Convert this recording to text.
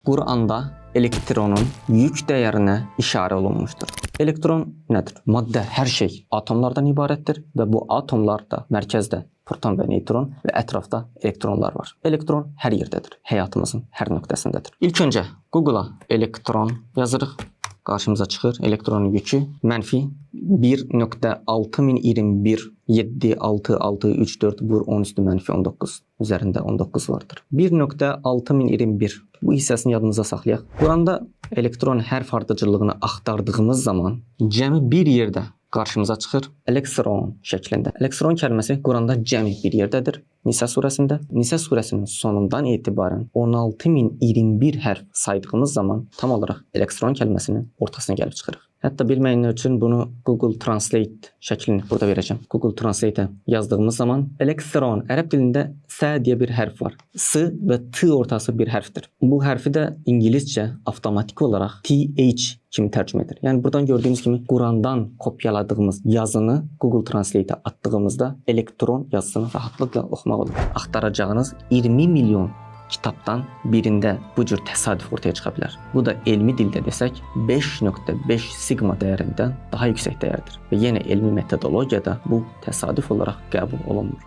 Quranda elektronun yük dəyərinə işarə olunmuşdur. Elektron nədir? Maddə, hər şey atomlardan ibarətdir və bu atomlarda mərkəzdə proton və neytron və ətrafda elektronlar var. Elektron hər yerdədir, həyatımızın hər nöqtəsindədir. İlk öncə Google-a elektron yazırıq. Qarşımıza çıxır elektronun yükü mənfi 1.6021 76634 vur 10 üstü mənfi 19 üzərində 19 vardır. 1.6021 bu hissəsini yadınıza saxlayaq. Quranda elektron hərf ardıcıllığını axtardığımız zaman cəmi bir yerdə qarşımıza çıxır elektron şəklində. Elektron kəlməsi Quranda cəmi bir yerdədir. Nisa surəsində. Nisa surəsinin sonundan etibarən 16021 hərf saydığımız zaman tam olaraq elektron kəlməsinin ortasına gəlib çıxırıq. Hətta bilməyənlər üçün bunu Google Translate şəklini burada verəcəm. Google Translate-ə yazdığımız zaman elektron ərəb dilində S deyə bir hərf var. S və T ortası bir hərfdir. Bu hərfi də ingiliscə avtomatik olaraq TH kimi tərcümə edir. Yəni buradan gördüyünüz kimi Qurandan kopyaladığımız yazını Google Translate-ə atdığımızda elektron yazısını rahatlıqla oxumaq olur. Axtaracağınız 20 milyon kitabdan birində bu cür təsadüf ortaya çıxa bilər. Bu da elmi dildə desək 5.5 sigma dəyərindən daha yüksək dəyərdir. Və yenə elmi metodologiyada bu təsadüf olaraq qəbul olunmur.